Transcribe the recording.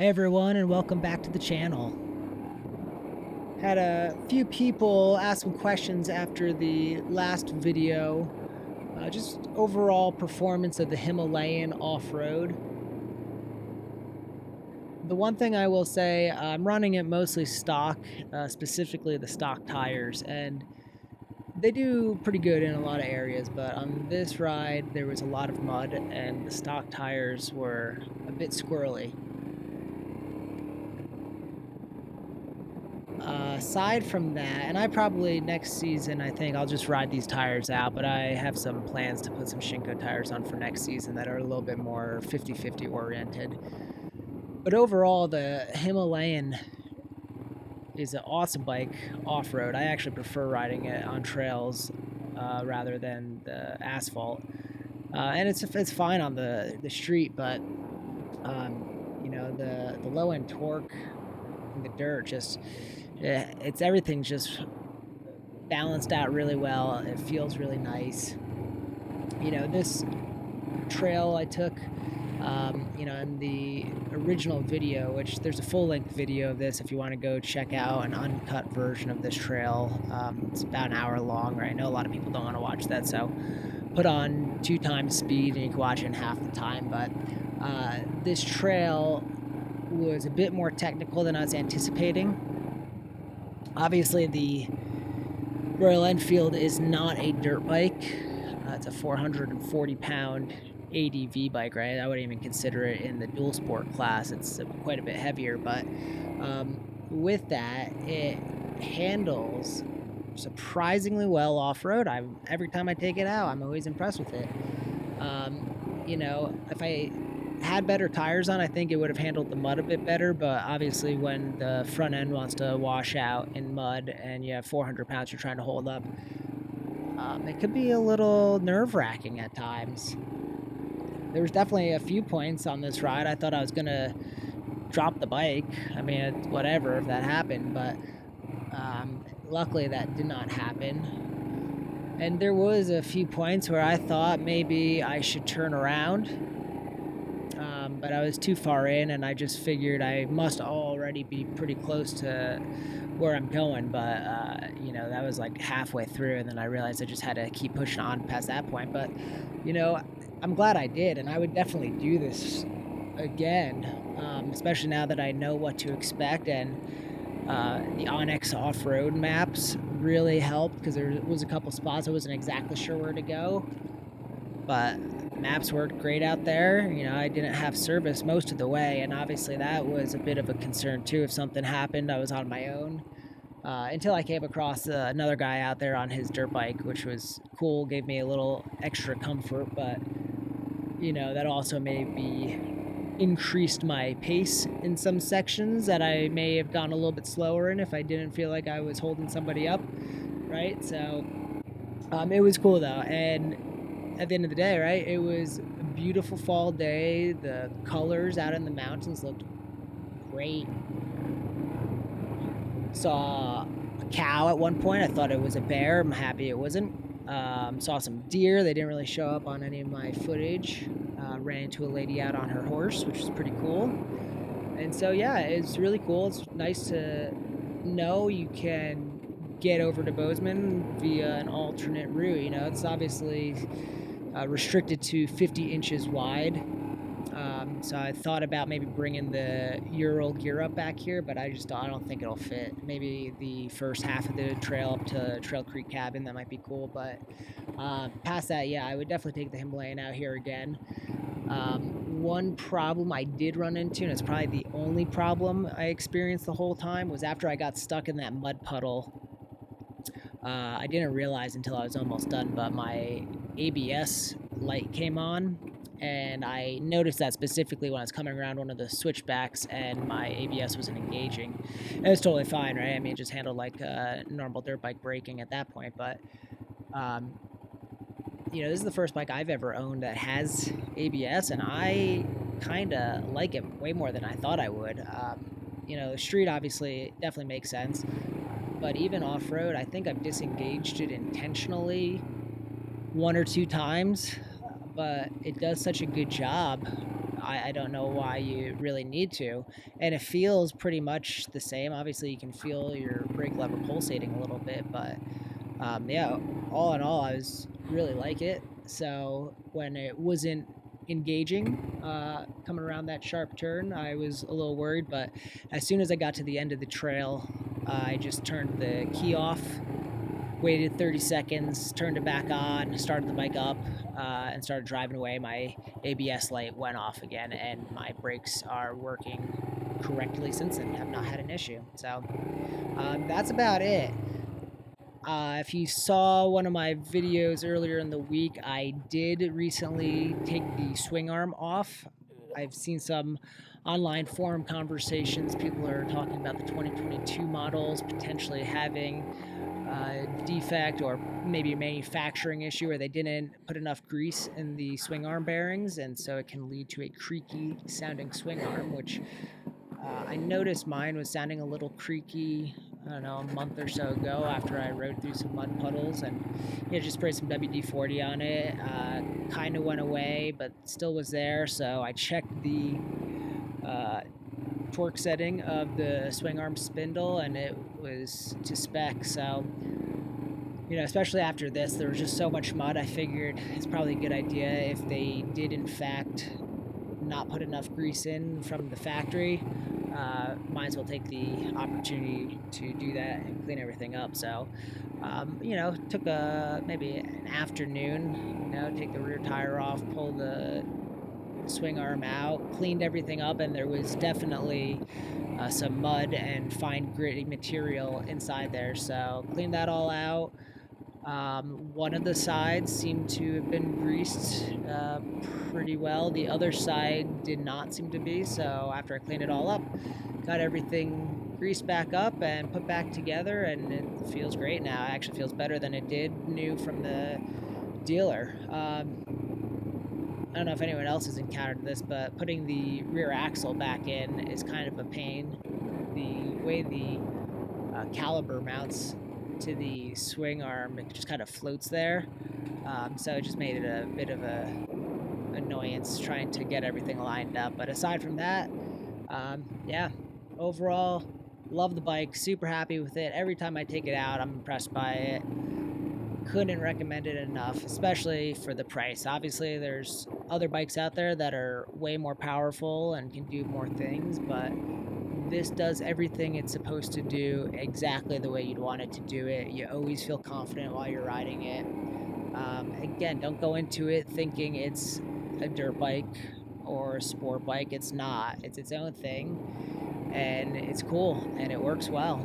Hey everyone, and welcome back to the channel. Had a few people ask some questions after the last video, just overall performance of the Himalayan off-road. The one thing I will say, I'm running it mostly stock, specifically the stock tires, and they do pretty good in a lot of areas, but on this ride there was a lot of mud and the stock tires were a bit squirrely. Aside from that, and I probably next season, I think I'll just ride these tires out, but I have some plans to put some Shinko tires on for next season that are a little bit more 50-50 oriented. But overall, the Himalayan is an awesome bike off-road. I actually prefer riding it on trails rather than the asphalt. And it's fine on the street, but you know, the low end torque in the dirt just everything's just balanced out really well. It feels really nice. You know, this trail I took, you know, in the original video, which there's a full-length video of this if you want to go check out an uncut version of this trail. It's about an hour long, right? I know a lot of people don't want to watch that, so put on 2 times speed and you can watch it in half the time. But this trail was a bit more technical than I was anticipating. Obviously, the Royal Enfield is not a dirt bike. It's a 440-pound ADV bike, right? I wouldn't even consider it in the dual sport class. It's quite a bit heavier, but with that, it handles surprisingly well off-road. Every time I take it out, I'm always impressed with it. You know, if I had better tires on, I think it would have handled the mud a bit better, but obviously when the front end wants to wash out in mud and you have 400 pounds you're trying to hold up, it could be a little nerve-wracking at times. There was definitely a few points on this ride I thought I was gonna drop the bike. I mean, whatever if that happened, but luckily that did not happen. And there was a few points where I thought maybe I should turn around, but I was too far in and I just figured I must already be pretty close to where I'm going. But you know, that was like halfway through, and then I realized I just had to keep pushing on past that point. But you know, I'm glad I did, and I would definitely do this again, especially now that I know what to expect. And the Onyx off-road maps really helped because there was a couple spots I wasn't exactly sure where to go, but maps worked great out there. You know, I didn't have service most of the way, and obviously that was a bit of a concern too. If something happened, I was on my own. Until I came across another guy out there on his dirt bike, which was cool, gave me a little extra comfort, but you know, that also maybe increased my pace in some sections that I may have gone a little bit slower in if I didn't feel like I was holding somebody up, right? So it was cool though, and at the end of the day, right, it was a beautiful fall day. The colors out in the mountains looked great. Saw a cow at one point. I thought it was a bear. I'm happy it wasn't. Saw some deer. They didn't really show up on any of my footage. Ran into a lady out on her horse, which was pretty cool. And so yeah, it's really cool. It's nice to know you can get over to Bozeman via an alternate route. You know, it's obviously restricted to 50 inches wide. So I thought about maybe bringing the Ural gear up back here, but I don't think it'll fit. Maybe the first half of the trail up to Trail Creek Cabin, that might be cool. But past that, yeah, I would definitely take the Himalayan out here again. One problem I did run into, and it's probably the only problem I experienced the whole time, was after I got stuck in that mud puddle. I didn't realize until I was almost done, but my ABS light came on, and I noticed that specifically when I was coming around one of the switchbacks and my ABS wasn't engaging. And it was totally fine, right? I mean, it just handled like normal dirt bike braking at that point. But you know, this is the first bike I've ever owned that has ABS, and I kind of like it way more than I thought I would. You know, street obviously definitely makes sense, but even off-road, I think I've disengaged it intentionally 1 or 2 times, but it does such a good job I don't know why you really need to. And it feels pretty much the same. Obviously, you can feel your brake lever pulsating a little bit, but yeah, all in all, I was really like it. So when it wasn't engaging, coming around that sharp turn, I was a little worried. But as soon as I got to the end of the trail, I just turned the key off, waited 30 seconds, turned it back on, started the bike up, and started driving away. My ABS light went off again, and my brakes are working correctly since then. Have not had an issue. So that's about it. If you saw one of my videos earlier in the week, I did recently take the swing arm off. I've seen some online forum conversations. People are talking about the 2022 models potentially having a defect or maybe a manufacturing issue where they didn't put enough grease in the swing arm bearings, and so it can lead to a creaky sounding swing arm, which I noticed mine was sounding a little creaky, I don't know, a month or so ago after I rode through some mud puddles, and just sprayed some WD-40 on it. Kind of went away, but still was there. So I checked the torque setting of the swing arm spindle, and it was to spec. So, especially after this, there was just so much mud. I figured it's probably a good idea if they did in fact not put enough grease in from the factory. Might as well take the opportunity to do that and clean everything up. So, took maybe an afternoon, take the rear tire off, pull the swing arm out, cleaned everything up, and there was definitely some mud and fine gritty material inside there. So cleaned that all out. One of the sides seemed to have been greased pretty well. The other side did not seem to be. So after I cleaned it all up, got everything greased back up and put back together, and it feels great now. It actually feels better than it did new from the dealer. I don't know if anyone else has encountered this, but putting the rear axle back in is kind of a pain. The way the caliper mounts to the swing arm, it just kind of floats there. So it just made it a bit of a annoyance trying to get everything lined up. But aside from that, yeah, overall, love the bike, super happy with it. Every time I take it out, I'm impressed by it. Couldn't recommend it enough, especially for the price. Obviously, there's other bikes out there that are way more powerful and can do more things, but this does everything it's supposed to do exactly the way you'd want it to do it. You always feel confident while you're riding it. Again, don't go into it thinking it's a dirt bike or a sport bike. It's not. It's its own thing, and it's cool, and it works well.